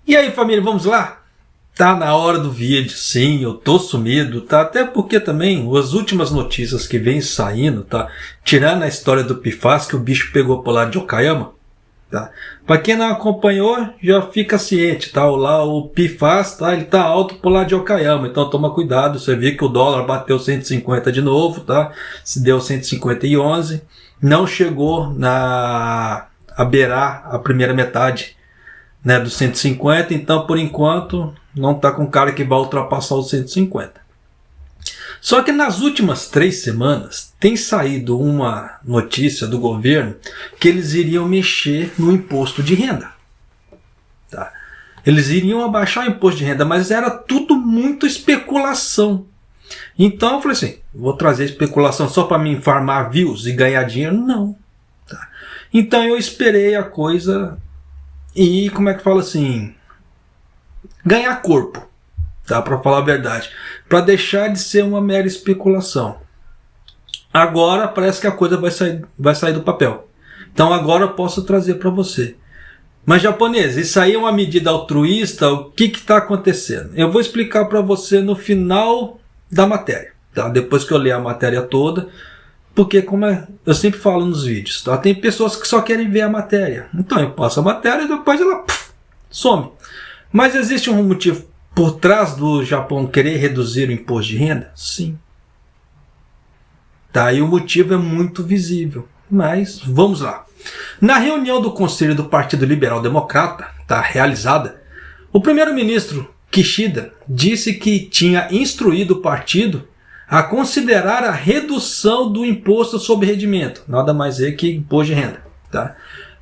E aí, família, vamos lá? Tá na hora do vídeo, sim, eu tô sumido, tá? Até porque também as últimas notícias que vem saindo, tá? Tirando a história do Pifas, que o bicho pegou por lá de Okayama, tá? Pra quem não acompanhou, já fica ciente, tá? O Pifas, tá? Ele tá alto por lá de Okayama, então toma cuidado. Você viu que o dólar bateu 150 de novo, tá? Se deu 150,11, não chegou a beirar a primeira metade, né, dos 150, então por enquanto não está com cara que vai ultrapassar os 150. Só que nas últimas 3 semanas tem saído uma notícia do governo que eles iriam mexer no imposto de renda. Tá? Eles iriam abaixar o imposto de renda, mas era tudo muito especulação. Então eu falei assim, vou trazer especulação só para me farmar views e ganhar dinheiro? Não. Tá? Então eu esperei a coisa e, como é que fala assim, ganhar corpo, tá? Para falar a verdade, para deixar de ser uma mera especulação. Agora parece que a coisa vai sair do papel. Então agora eu posso trazer para você. Mas, japonês, isso aí é uma medida altruísta? O que está acontecendo? Eu vou explicar para você no final da matéria, tá? Depois que eu ler a matéria toda. Porque, como eu sempre falo nos vídeos, tá? Tem pessoas que só querem ver a matéria. Então eu passo a matéria e depois ela some. Mas existe um motivo por trás do Japão querer reduzir o imposto de renda? Sim. Tá? E o motivo é muito visível. Mas vamos lá. Na reunião do Conselho do Partido Liberal Democrata, tá, realizada, o primeiro-ministro Kishida disse que tinha instruído o partido a considerar a redução do imposto sobre rendimento, nada mais é que imposto de renda, tá?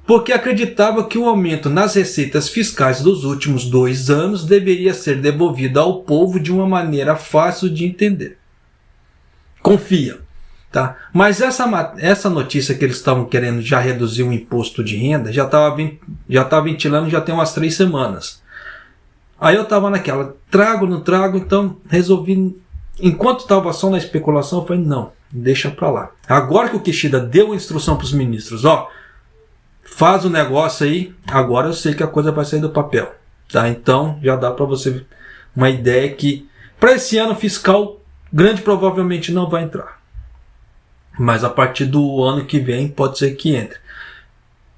Porque acreditava que o aumento nas receitas fiscais dos últimos 2 anos deveria ser devolvido ao povo de uma maneira fácil de entender. Confia, tá? Mas essa notícia que eles estavam querendo já reduzir o imposto de renda já estava ventilando já tem umas 3 semanas. Aí eu estava naquela, trago, não trago, então resolvi. Enquanto estava só na especulação, eu falei, não, deixa para lá. Agora que o Kishida deu a instrução para os ministros, faz o negócio aí, agora eu sei que a coisa vai sair do papel. Tá? Então já dá para você uma ideia que para esse ano fiscal, grande provavelmente não vai entrar. Mas a partir do ano que vem pode ser que entre.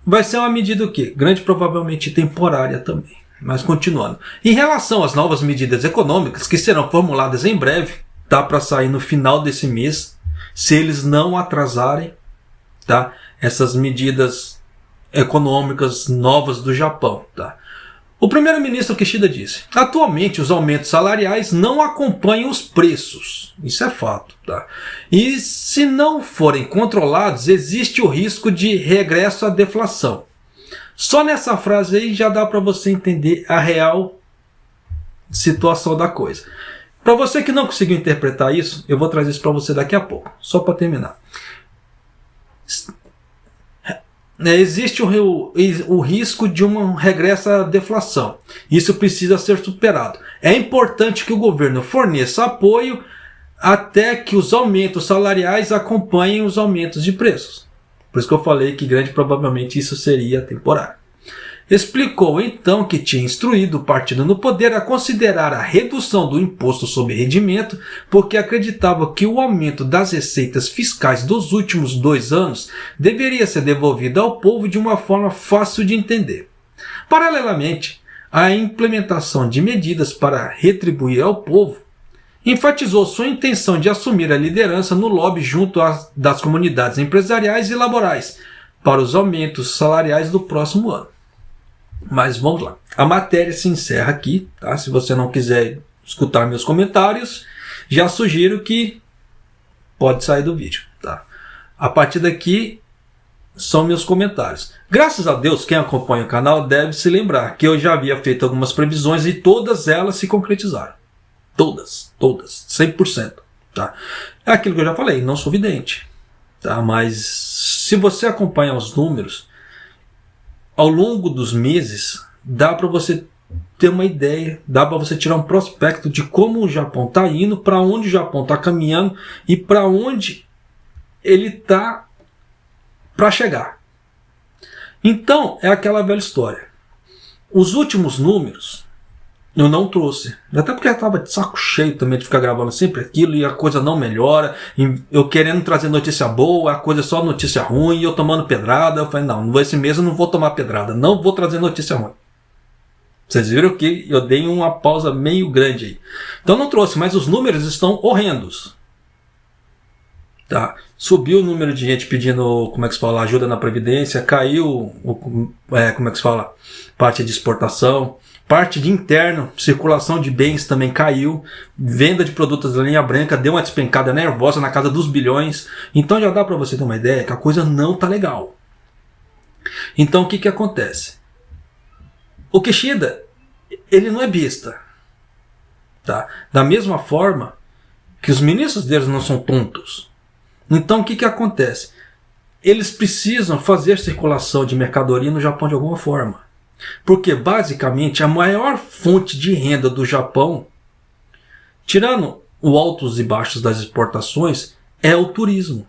Vai ser uma medida o quê? Grande provavelmente temporária também. Mas continuando. Em relação às novas medidas econômicas que serão formuladas em breve, tá, para sair no final desse mês, se eles não atrasarem, tá, essas medidas econômicas novas do Japão, tá? O primeiro-ministro Kishida disse: atualmente os aumentos salariais não acompanham os preços. Isso é fato, tá? E se não forem controlados, existe o risco de regresso à deflação. Só nessa frase aí já dá para você entender a real situação da coisa. Para você que não conseguiu interpretar isso, eu vou trazer isso para você daqui a pouco, só para terminar. Existe o risco de um regresso à deflação. Isso precisa ser superado. É importante que o governo forneça apoio até que os aumentos salariais acompanhem os aumentos de preços. Por isso que eu falei que grande provavelmente isso seria temporário. Explicou então que tinha instruído o partido no poder a considerar a redução do imposto sobre rendimento porque acreditava que o aumento das receitas fiscais dos últimos 2 anos deveria ser devolvido ao povo de uma forma fácil de entender. Paralelamente, a implementação de medidas para retribuir ao povo enfatizou sua intenção de assumir a liderança no lobby junto das comunidades empresariais e laborais para os aumentos salariais do próximo ano. Mas vamos lá. A matéria se encerra aqui, tá? Se você não quiser escutar meus comentários, já sugiro que pode sair do vídeo, tá? A partir daqui são meus comentários. Graças a Deus, quem acompanha o canal deve se lembrar que eu já havia feito algumas previsões e todas elas se concretizaram. Todas, 100%, tá? É aquilo que eu já falei, não sou vidente, tá? Mas se você acompanhar os números, ao longo dos meses, dá para você ter uma ideia, dá para você tirar um prospecto de como o Japão está indo, para onde o Japão está caminhando e para onde ele está para chegar. Então, é aquela velha história. Os últimos números eu não trouxe. Até porque eu estava de saco cheio também de ficar gravando sempre aquilo e a coisa não melhora. Eu querendo trazer notícia boa, a coisa é só notícia ruim e eu tomando pedrada. Eu falei, não, esse mês eu não vou tomar pedrada, não vou trazer notícia ruim. Vocês viram que eu dei uma pausa meio grande aí. Então não trouxe, mas os números estão horrendos. Tá? Subiu o número de gente pedindo, como é que se fala, ajuda na Previdência, caiu, como é que se fala, parte de exportação, parte de interno, circulação de bens também caiu, venda de produtos da linha branca deu uma despencada nervosa na casa dos bilhões, então já dá para você ter uma ideia que a coisa não tá legal. Então o que acontece? O Kishida, ele não é besta. Tá? Da mesma forma que os ministros deles não são tontos. Então o que acontece? Eles precisam fazer circulação de mercadoria no Japão de alguma forma. Porque basicamente a maior fonte de renda do Japão, tirando os altos e baixos das exportações, é o turismo.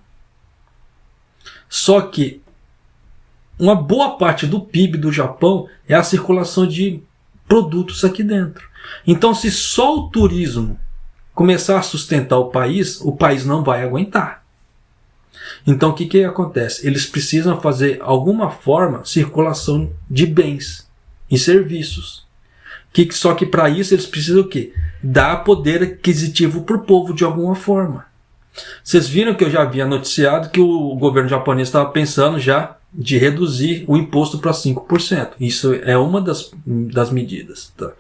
Só que uma boa parte do PIB do Japão é a circulação de produtos aqui dentro. Então se só o turismo começar a sustentar o país não vai aguentar. Então o que acontece? Eles precisam fazer alguma forma circulação de bens e serviços. Só que para isso eles precisam o quê? Dar poder aquisitivo para o povo de alguma forma. Vocês viram que eu já havia noticiado que o governo japonês estava pensando já de reduzir o imposto para 5%. Isso é uma das medidas. Tá?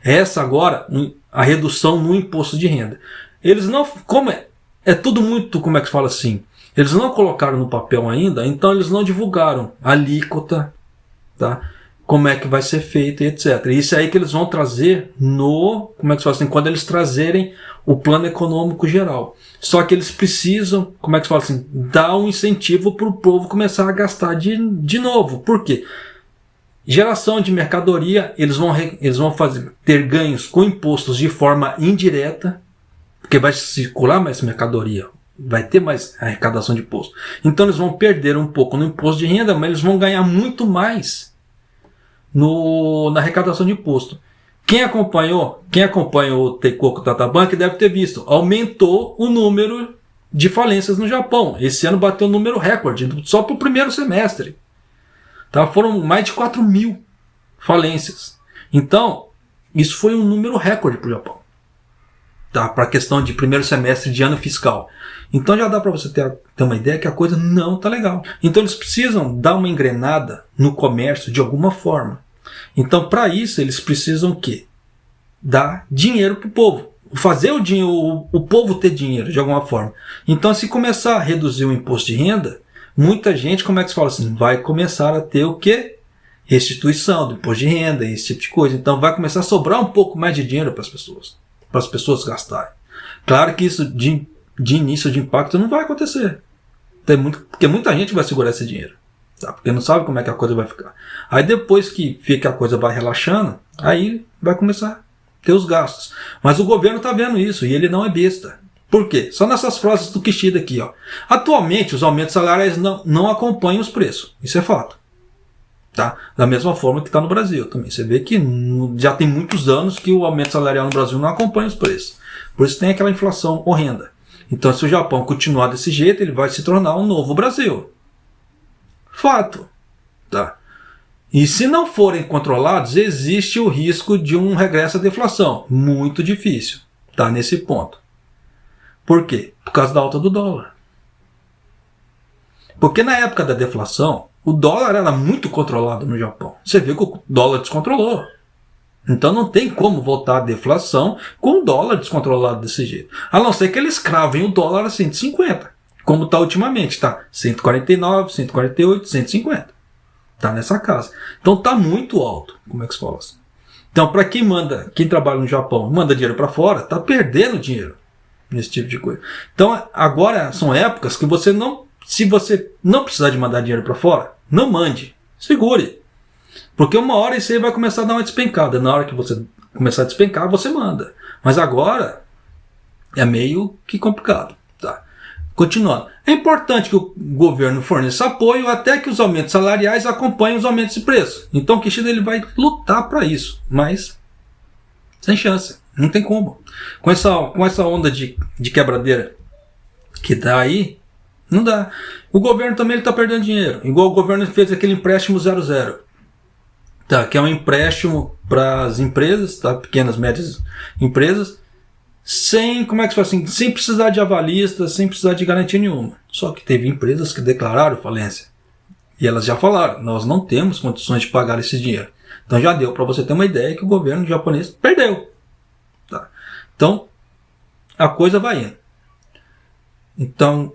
Essa agora, a redução no imposto de renda. Eles não... Como é tudo muito, como é que se fala assim? Eles não colocaram no papel ainda, então eles não divulgaram a alíquota, tá? Como é que vai ser feito e etc. Isso aí que eles vão trazer como é que se fala assim, quando eles trazerem o plano econômico geral. Só que eles precisam, como é que se fala assim, dar um incentivo para o povo começar a gastar de novo. Por quê? Geração de mercadoria, eles vão ter ganhos com impostos de forma indireta, porque vai circular mais mercadoria. Vai ter mais arrecadação de imposto. Então eles vão perder um pouco no imposto de renda, mas eles vão ganhar muito mais na arrecadação de imposto. Quem acompanha o Teikoku Databank deve ter visto. Aumentou o número de falências no Japão. Esse ano bateu um número recorde, só para o primeiro semestre. Tá? Foram mais de 4.000 falências. Então, isso foi um número recorde para o Japão. Tá? Para a questão de primeiro semestre de ano fiscal. Então já dá para você ter uma ideia que a coisa não está legal. Então eles precisam dar uma engrenada no comércio de alguma forma. Então para isso eles precisam o quê? Dar dinheiro para o povo. Fazer o povo ter dinheiro de alguma forma. Então se começar a reduzir o imposto de renda, muita gente, como é que se fala assim, vai começar a ter o quê? Restituição do imposto de renda, esse tipo de coisa. Então vai começar a sobrar um pouco mais de dinheiro para as pessoas gastarem. Claro que isso de início de impacto não vai acontecer. Porque muita gente vai segurar esse dinheiro. Tá? Porque não sabe como é que a coisa vai ficar. Aí depois que fica a coisa vai relaxando, aí vai começar a ter os gastos. Mas o governo está vendo isso e ele não é besta. Por quê? Só nessas frases do Kishida aqui. Ó. Atualmente os aumentos salariais não acompanham os preços. Isso é fato. Tá? Da mesma forma que está no Brasil também. Você vê que já tem muitos anos que o aumento salarial no Brasil não acompanha os preços. Por isso tem aquela inflação horrenda. Então se o Japão continuar desse jeito, ele vai se tornar um novo Brasil. Fato. Tá? E se não forem controlados, existe o risco de um regresso à deflação. Muito difícil. Tá? Nesse ponto. Por quê? Por causa da alta do dólar. Porque na época da deflação, o dólar era muito controlado no Japão. Você vê que o dólar descontrolou. Então não tem como voltar à deflação com o dólar descontrolado desse jeito. A não ser que eles cravem o dólar a 150. Como está ultimamente. Está 149, 148, 150. Está nessa casa. Então está muito alto. Como é que se fala assim? Então para quem trabalha no Japão, manda dinheiro para fora, está perdendo dinheiro nesse tipo de coisa. Então agora são épocas que se você não precisar de mandar dinheiro para fora, não mande. Segure. Porque uma hora isso aí vai começar a dar uma despencada. Na hora que você começar a despencar, você manda. Mas agora é meio que complicado. Tá? Continuando. É importante que o governo forneça apoio até que os aumentos salariais acompanhem os aumentos de preço. Então o Kishida ele vai lutar para isso, mas sem chance. Não tem como. Com essa onda de quebradeira que tá aí, não dá. O governo também está perdendo dinheiro. Igual o governo fez aquele empréstimo 00. Tá, que é um empréstimo para as empresas, tá, pequenas, médias empresas, sem, como é que se fala assim, sem precisar de avalista, sem precisar de garantia nenhuma. Só que teve empresas que declararam falência. E elas já falaram, nós não temos condições de pagar esse dinheiro. Então já deu para você ter uma ideia que o governo japonês perdeu. Tá. Então, a coisa vai indo. Então,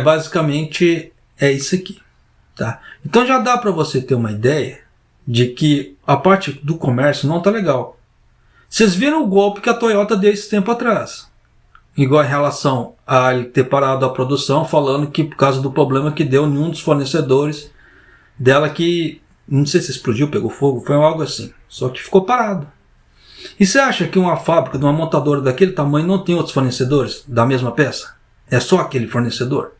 basicamente isso aqui. Tá? Então já dá para você ter uma ideia de que a parte do comércio não está legal. Vocês viram o golpe que a Toyota deu esse tempo atrás. Igual em relação a ele ter parado a produção, falando que por causa do problema que deu em um dos fornecedores dela que, não sei se explodiu, pegou fogo, foi algo assim. Só que ficou parado. E você acha que uma fábrica de uma montadora daquele tamanho não tem outros fornecedores da mesma peça? É só aquele fornecedor?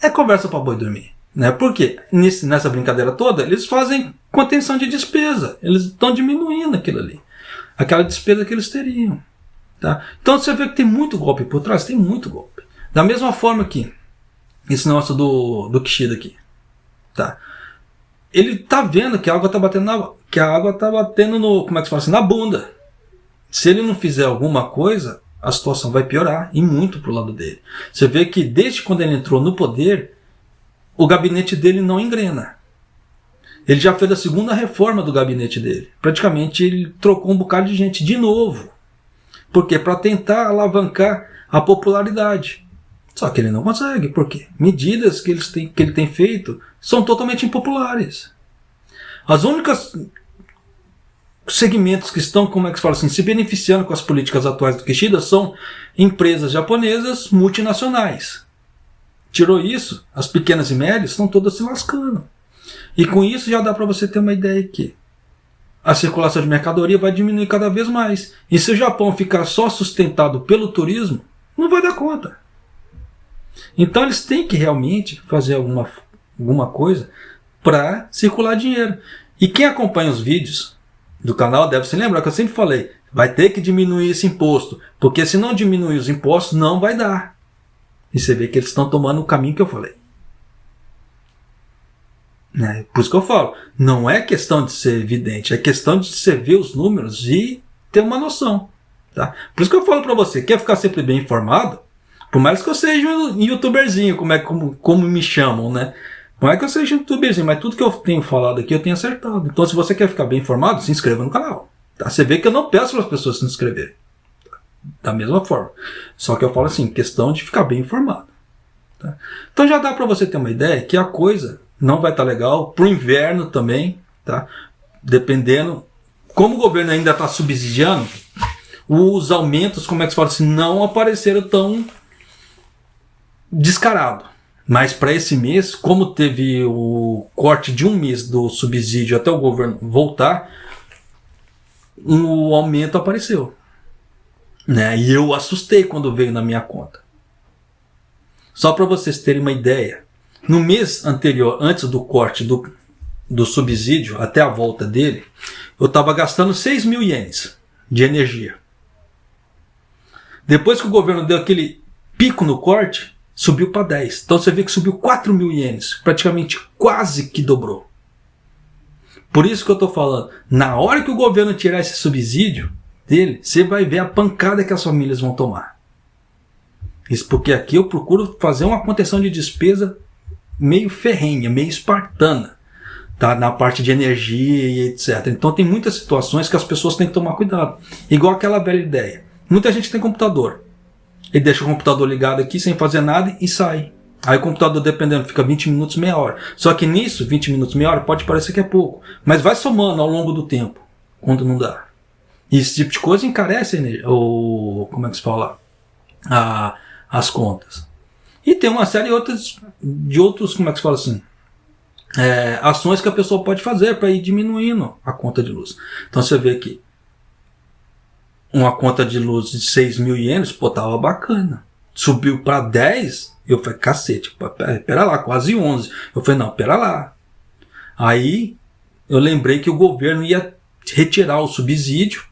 É conversa para boi dormir. Né? Porque nessa brincadeira toda, eles fazem contenção de despesa. Eles estão diminuindo aquilo ali. Aquela despesa que eles teriam. Tá? Então você vê que tem muito golpe por trás. Tem muito golpe. Da mesma forma que esse negócio do Kishida aqui. Tá? Ele tá vendo que a água tá batendo no, como é que se fala assim, na bunda. Se ele não fizer alguma coisa, a situação vai piorar. E muito pro lado dele. Você vê que desde quando ele entrou no poder, o gabinete dele não engrena. Ele já fez a segunda reforma do gabinete dele. Praticamente ele trocou um bocado de gente de novo. Por quê? Para tentar alavancar a popularidade. Só que ele não consegue. Por quê? Medidas que ele tem feito são totalmente impopulares. As únicas segmentos que estão, como é que se fala assim, se beneficiando com as políticas atuais do Kishida são empresas japonesas multinacionais. Tirou isso, as pequenas e médias estão todas se lascando. E com isso já dá para você ter uma ideia que a circulação de mercadoria vai diminuir cada vez mais. E se o Japão ficar só sustentado pelo turismo, não vai dar conta. Então eles têm que realmente fazer alguma coisa para circular dinheiro. E quem acompanha os vídeos do canal deve se lembrar que eu sempre falei, vai ter que diminuir esse imposto, porque se não diminuir os impostos, não vai dar. E você vê que eles estão tomando o caminho que eu falei. Né? Por isso que eu falo, não é questão de ser evidente, é questão de você ver os números e ter uma noção. Tá? Por isso que eu falo para você, quer ficar sempre bem informado, por mais que eu seja um youtuberzinho, como me chamam, né? Não é que eu seja um youtuberzinho, mas tudo que eu tenho falado aqui eu tenho acertado. Então se você quer ficar bem informado, se inscreva no canal. Tá? Você vê que eu não peço para as pessoas se inscreverem. Da mesma forma. Só que eu falo assim, questão de ficar bem informado. Tá? Então já dá para você ter uma ideia que a coisa não vai estar legal. Para o inverno também. Tá? Dependendo. Como o governo ainda está subsidiando, os aumentos, como é que se fala assim, não apareceram tão descarado. Mas para esse mês, como teve o corte de um mês do subsídio até o governo voltar, o aumento apareceu. Né? E eu assustei quando veio na minha conta. Só para vocês terem uma ideia, no mês anterior, antes do corte do subsídio, até a volta dele, eu estava gastando 6 mil ienes de energia. Depois que o governo deu aquele pico no corte, subiu para 10. Então você vê que subiu 4 mil ienes, praticamente quase que dobrou. Por isso que eu estou falando, na hora que o governo tirar esse subsídio dele, você vai ver a pancada que as famílias vão tomar. Isso porque aqui eu procuro fazer uma contenção de despesa meio ferrenha, meio espartana, tá? Na parte de energia e etc. Então tem muitas situações que as pessoas têm que tomar cuidado. Igual aquela velha ideia. Muita gente tem computador. Ele deixa o computador ligado aqui sem fazer nada e sai. Aí o computador, dependendo, fica 20 minutos, meia hora. Só que nisso, 20 minutos, meia hora, pode parecer que é pouco. Mas vai somando ao longo do tempo, quando não dá. E esse tipo de coisa encarece como é que se fala? As contas. E tem uma série de outros, como é que se fala assim? Ações que a pessoa pode fazer para ir diminuindo a conta de luz. Então você vê que uma conta de luz de 6 mil ienes, pô, tava bacana. Subiu para 10, eu falei, cacete, pera lá, quase 11. Eu falei, não, pera lá. Aí eu lembrei que o governo ia retirar o subsídio,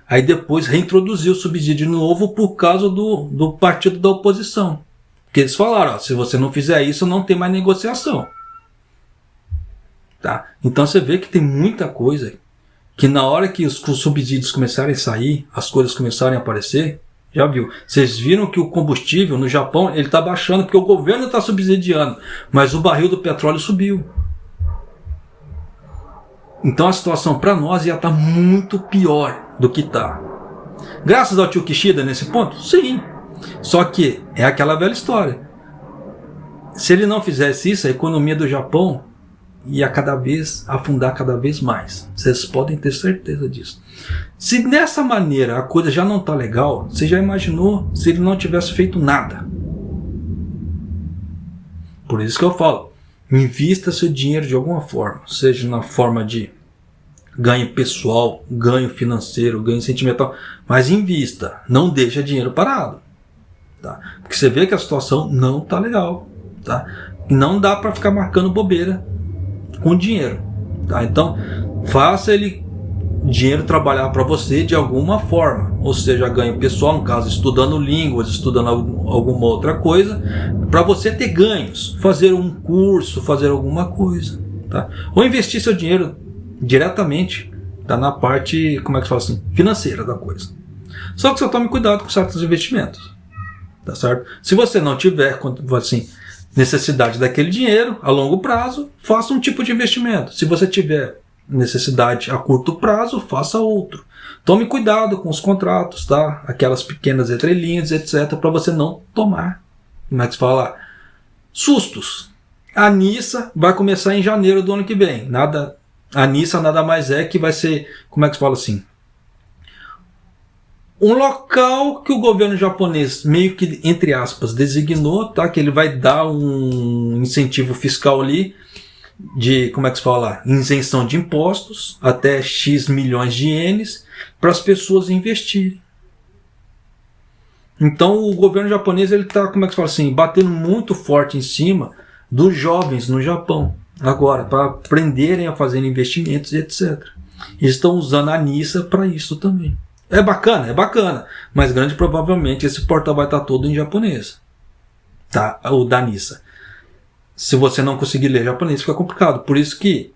aí depois reintroduziu o subsídio novo por causa do partido da oposição. Porque eles falaram, ó, se você não fizer isso, não tem mais negociação. Tá? Então você vê que tem muita coisa que na hora que os subsídios começarem a sair, as coisas começarem a aparecer, já viu? Vocês viram que o combustível no Japão ele está baixando porque o governo está subsidiando, mas o barril do petróleo subiu. Então a situação para nós ia estar muito pior do que está. Graças ao tio Kishida nesse ponto? Sim. Só que é aquela velha história. Se ele não fizesse isso, a economia do Japão ia afundar cada vez mais. Vocês podem ter certeza disso. Se dessa maneira a coisa já não está legal, você já imaginou se ele não tivesse feito nada? Por isso que eu falo, invista seu dinheiro de alguma forma, seja na forma de ganho pessoal, ganho financeiro, ganho sentimental, mas invista, não deixa dinheiro parado, tá? Porque você vê que a situação não está legal, tá? Não dá para ficar marcando bobeira com dinheiro, tá? Então faça dinheiro trabalhar para você de alguma forma, ou seja, ganho pessoal, no caso estudando línguas, estudando alguma outra coisa, para você ter ganhos, fazer um curso, fazer alguma coisa, tá? Ou investir seu dinheiro diretamente, tá, na parte, como é que se fala assim, financeira da coisa. Só que você tome cuidado com certos investimentos, tá certo? Se você não tiver, assim, necessidade daquele dinheiro a longo prazo, faça um tipo de investimento. Se você tiver necessidade a curto prazo, faça outro. Tome cuidado com os contratos, tá? Aquelas pequenas entrelinhas, etc, para você não tomar, como é que se fala, sustos. A NISA vai começar em janeiro do ano que vem. A NISA nada mais é que vai ser, como é que se fala assim, um local que o governo japonês meio que, entre aspas, designou, tá? Que ele vai dar um incentivo fiscal ali de, como é que se fala, isenção de impostos até X milhões de ienes para as pessoas investirem. Então o governo japonês ele está, como é que se fala assim, batendo muito forte em cima dos jovens no Japão agora, para aprenderem a fazer investimentos e etc. Eles estão usando a NISA para isso também. É bacana, mas grande provavelmente esse portal vai estar todo em japonês, tá? O da NISA. Se você não conseguir ler japonês, fica complicado. Por isso que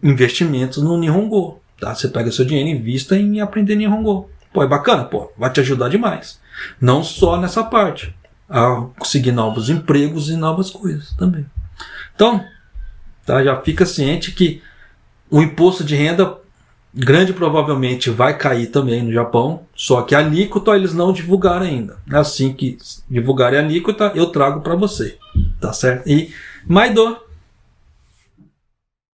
investimentos no Nihongo, tá? Você pega seu dinheiro e invista em aprender Nihongo. Pô, é bacana? Pô, vai te ajudar demais. Não só nessa parte, a conseguir novos empregos e novas coisas também. Então, tá? Já fica ciente que o imposto de renda grande provavelmente vai cair também no Japão, só que a alíquota eles não divulgaram ainda. Assim que divulgarem a alíquota, eu trago para você, tá certo? E Maido!